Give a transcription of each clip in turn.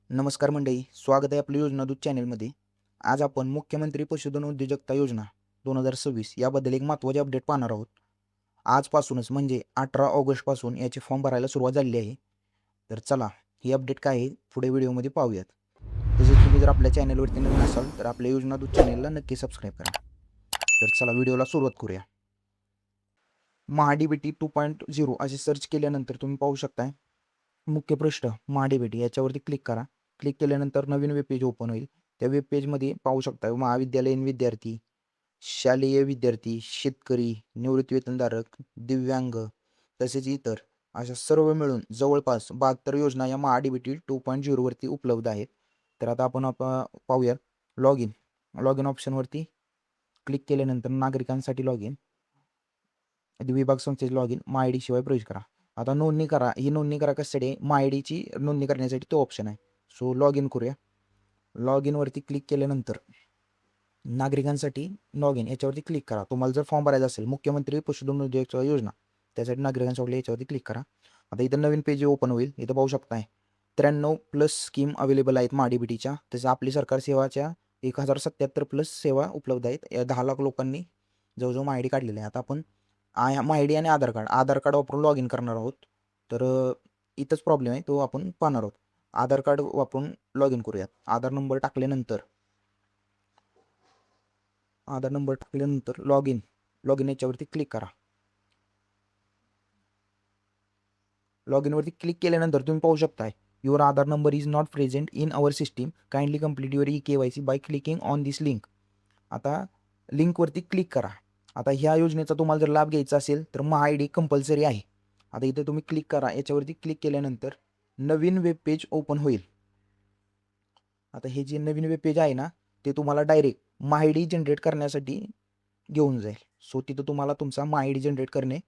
नमस्कार मंडळी, स्वागत आहे आपल्या योजना दूत चॅनलमध्ये. आज आपण मुख्यमंत्री पशुधन उद्योजकता योजना 2026 याबद्दल एक महत्त्वाचे अपडेट पाहणार आहोत. आजपासूनच म्हणजे 18 ऑगस्टपासून याचे फॉर्म भरायला सुरुवात झालेली आहे. तर चला, ही अपडेट काय आहे पुढे व्हिडिओमध्ये पाहूयात. तसेच तुम्ही जर आपल्या चॅनलवरती नवीन असाल तर आपल्या योजना दूत चॅनलला नक्की सबस्क्राईब करा. तर चला व्हिडिओला सुरुवात करूया. महाडीबीटी 2.0 असे सर्च केल्यानंतर तुम्ही पाहू शकताय मुख्य पृष्ठ महाडीबीटी याच्यावरती क्लिक करा. क्लिक केल्यानंतर नवीन वेब पेज ओपन होईल. त्या वेब पेजमध्ये पाहू शकता महाविद्यालयीन विद्यार्थी, शालेय विद्यार्थी, शेतकरी, निवृत्तीवेतनधारक, दिव्यांग तसेच इतर अशा सर्व मिळून जवळपास 72 योजना या महाडीबीटी 2.0 वरती उपलब्ध आहेत. तर आता आपण पाहूयात लॉग इन ऑप्शनवरती क्लिक केल्यानंतर नागरिकांसाठी लॉग इन, विभाग संस्थेचे लॉग इन, माय डी शिवाय प्रवेश करा. आता नोंदणी करा. ही नोंदणी करा कशासाठी? माय आय डीची नोंदणी करण्यासाठी तो ऑप्शन आहे. सो लॉग इन करूया. लॉग इनवरती क्लिक केल्यानंतर नागरिकांसाठी लॉग इन याच्यावरती क्लिक करा. तुम्हाला जर फॉर्म भरायचा असेल मुख्यमंत्री पशुधन उद्योजकता योजना त्यासाठी नागरिकांसाठी याच्यावरती क्लिक करा. आता इथं नवीन पेज ओपन होईल. इथं पाहू शकताय 93+ स्कीम अवेलेबल आहेत महाडीबीटीच्या. तसं आपली सरकार सेवाच्या 1077+ सेवा उपलब्ध आहेत. या 10 लाख लोकांनी जवळजवळ माय आय डी काढलेली आहे. आता आपण माय आय डी आणि आधार कार्ड वापरून लॉग इन करणार आहोत. तर इथंच प्रॉब्लेम आहे, तो आपण पाहणार आहोत. आधार कार्ड वापरून लॉग इन करूयात. आधार नंबर टाकल्यानंतर लॉग इन याच्यावरती क्लिक करा. लॉग इनवरती क्लिक केल्यानंतर तुम्ही पाहू शकताय your Aadhaar number is not present in our system, kindly complete your KYC by clicking on this link. आता लिंकवरती क्लिक करा. आता ह्या योजनेचा तुम्हाला जर लाभ घ्यायचा असेल तर माय आय डी कंपल्सरी आहे. आता इथे तुम्ही क्लिक करा. याच्यावरती क्लिक केल्यानंतर नवीन वेब पेज ओपन होईल. आता हे जे नवीन वेब पेज आहे ना, ते तुम्हाला direct my I D generate करण्यासाठी घेऊन जाईल. सो तिथं तुम्हाला तुमचा माय आय डी जनरेट करणे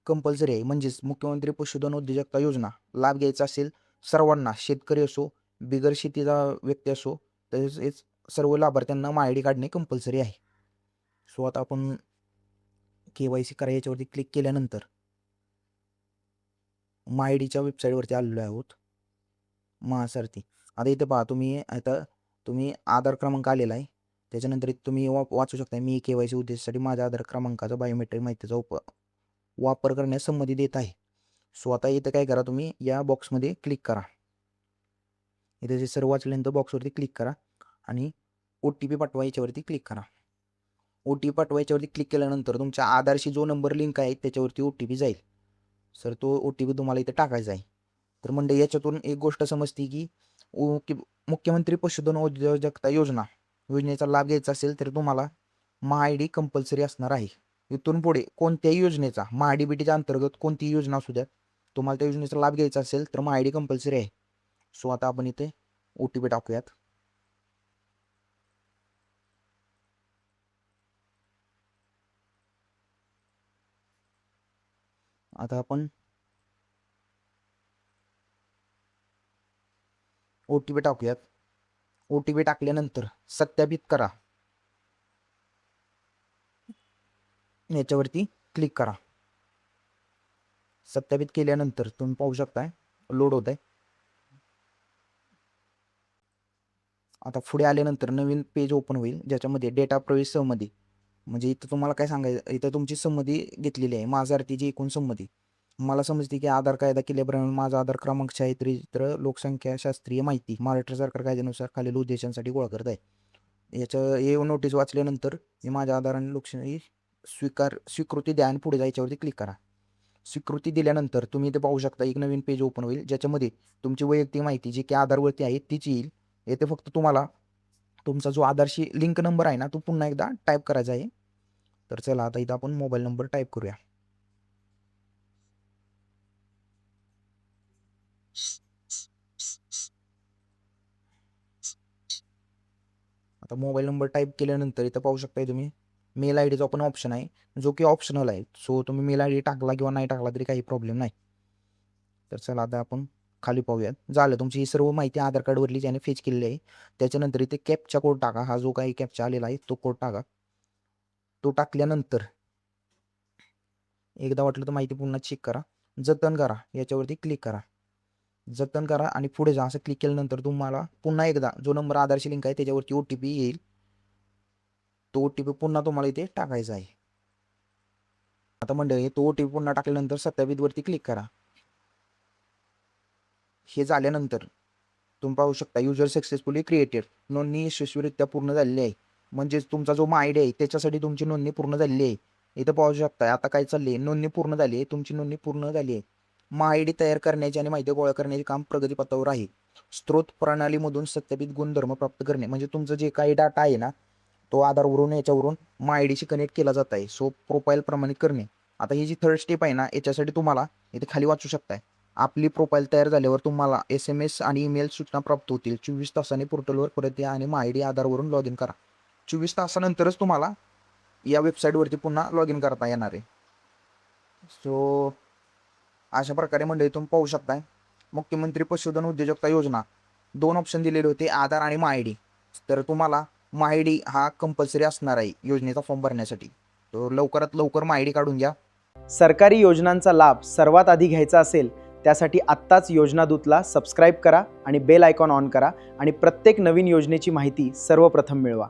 कंपल्सरी आहे. म्हणजेच मुख्यमंत्री पशुधन उद्योजकता योजना लाभ घ्यायचा असेल सर्वांना, शेतकरी असो, बिगर शेतीचा व्यक्ती असो, तसेच सर्व लाभार्थ्यांना माय आय डी काढणे कंपल्सरी आहे. सो आता आपण KYC करा याच्यावरती क्लिक केल्यानंतर माय आय डीच्या वेबसाईटवरती आलेलो आहोत. महासारथी. आता इथे पहा तुम्ही आधार क्रमांक आलेला आहे. त्याच्यानंतर इथे तुम्ही वाचू शकता मी KYC उद्देशासाठी माझ्या आधार क्रमांकाचा बायोमेट्रिक माहितीचा वापर करण्यास संमती देत आहे. सो आता इथं काय करा, तुम्ही या बॉक्समध्ये क्लिक करा. इथे जे सर्व वाचल्यानंतर बॉक्सवरती क्लिक करा आणि OTP पाठवा याच्यावरती क्लिक करा. OTP पाठवा याच्यावरती क्लिक केल्यानंतर तुमच्या आधारशी जो नंबर लिंक आहे त्याच्यावरती OTP जाईल. सर तो OTP तुम्हाला इथे टाकायचा आहे. तर म्हणजे याच्यातून एक गोष्ट समजते की मुख्यमंत्री पशुधन उद्योजकता योजनेचा लाभ घ्यायचा असेल तर तुम्हाला माय आय डी कंपल्सरी असणार आहे. इथून पुढे कोणत्याही योजनेचा महाडीबीटीच्या अंतर्गत कोणतीही योजना असू द्या, तुम्हाला त्या योजनेचा लाभ घ्यायचा असेल तर माय आय डी कंपल्सरी आहे. सो आता आपण इथे OTP टाकूयात. आता आपण OTP टाकूयात. OTP टाकल्यानंतर सत्यापित करा याच्यावरती क्लिक करा. सत्यापित केल्यानंतर तुम्ही पाहू शकताय लोड होत आहे. आता पुढे आल्यानंतर नवीन पेज ओपन होईल ज्याच्यामध्ये डेटा प्रवेश संमती, म्हणजे इथं तुम्हाला काय सांगायचं, इथं तुमची संमती घेतलेली आहे. माझा अर्थीची एकूण संमती मला समजते की आधार कायदा केल्याप्रमाणे माझा आधार क्रमांक चारित्र्य लोकसंख्या शास्त्रीय माहिती महाराष्ट्र सरकार कायद्यानुसार खालील उद्देशांसाठी गोळा करत आहे. याचं हे नोटीस वाचल्यानंतर मी माझ्या आधार आणि लोकशाही स्वीकृती द्या आणि पुढे जायच्यावरती क्लिक करा. स्वीकृती दिल्यानंतर तुम्ही इथे पाहू शकता एक नवीन पेज ओपन होईल ज्याच्यामध्ये तुमची वैयक्तिक माहिती जी की आधारवरती आहे तीच येईल. येथे फक्त तुम्हाला तुमचा जो आधारशी लिंक नंबर आहे ना तो पुन्हा एकदा टाईप करायचा आहे. तर चला आता इथं आपण मोबाईल नंबर टाईप करूया. आता मोबाईल नंबर टाईप केल्यानंतर इथं पाहू शकताय तुम्ही मेल आय डीचा पण ऑप्शन आहे जो की ऑप्शनल आहे. सो तुम्ही मेल आय डी टाकला किंवा नाही टाकला तरी काही प्रॉब्लेम नाही. तर चला आता आपण खाली पाहूयात. झालं, तुमची ही सर्व माहिती आधार कार्डवरली ज्याने फेच केलेली आहे. त्याच्यानंतर इथे कॅपचा कोड टाका. हा जो काही कॅपचा आलेला आहे तो कोड टाका. तो टाकल्यानंतर एकदा वाटलं तर माहिती पुन्हा चेक करा. जतन करा याच्यावरती क्लिक करा. जतन करा आणि पुढे जा. असं क्लिक केल्यानंतर तुम्हाला पुन्हा एकदा जो नंबर आधारची लिंक आहे त्याच्यावरती OTP येईल. तो OTP पुन्हा तुम्हाला इथे टाकायचा आहे. आता मंडळी तो OTP पुन्हा टाकल्यानंतर सत्यापित वरती क्लिक करा. हे झाल्यानंतर तुम्ही पाहू शकता युजर सक्सेसफुली क्रिएटेड, नोंदणी यशस्वीरित्या पूर्ण झालेली आहे. म्हणजेच तुमचा जो माय आयडी आहे त्याच्यासाठी तुमची नोंदणी पूर्ण झालेली आहे. इथं पाहू शकता आता काय चालले, नोंदणी पूर्ण झाली आहे, तुमची नोंदणी पूर्ण झाली आहे. माय आयडी तयार करण्याचे आणि माहिती गोळा करण्याचे काम प्रगतीपथावर आहे. स्त्रोत प्रणालीमधून सत्यापित गुणधर्म प्राप्त करणे, म्हणजे तुमचं जे काही डाटा आहे ना तो आधारवरून याच्यावरून माय आयडीशी कनेक्ट केला जात आहे. सो प्रोफाईल प्रमाणित करणे. आता ही जी थर्ड स्टेप आहे ना याच्यासाठी तुम्हाला इथे खाली वाचू शकताय. आपली प्रोफाईल तयार झाल्यावर तुम्हाला SMS आणि ईमेल सूचना प्राप्त होतील. 24 तासांनी पोर्टलवर परत या आणि माय आयडी आधारवरून लॉग इन करा. 24 तासानंतरच तुम्हाला या वेबसाईटवरती पुन्हा लॉग इन करता येणार आहे. सो अशा प्रकारे मंडळी तुम्ही पाहू शकताय मुख्यमंत्री पशुधन उद्योजकता योजना 2 ऑप्शन दिलेले होते, आधार आणि माय आयडी. तर तुम्हाला माय आयडी हा कंपल्सरी असणार आहे योजनेचा फॉर्म भरण्यासाठी. तो लवकरात लवकर माय आयडी काढून घ्या. सरकारी योजनांचा लाभ सर्वात आधी घ्यायचा असेल त्यासाठी आत्ताच योजना दूतला सबस्क्राईब करा आणि बेल आयकॉन ऑन करा आणि प्रत्येक नवीन योजनेची माहिती सर्वप्रथम मिळवा.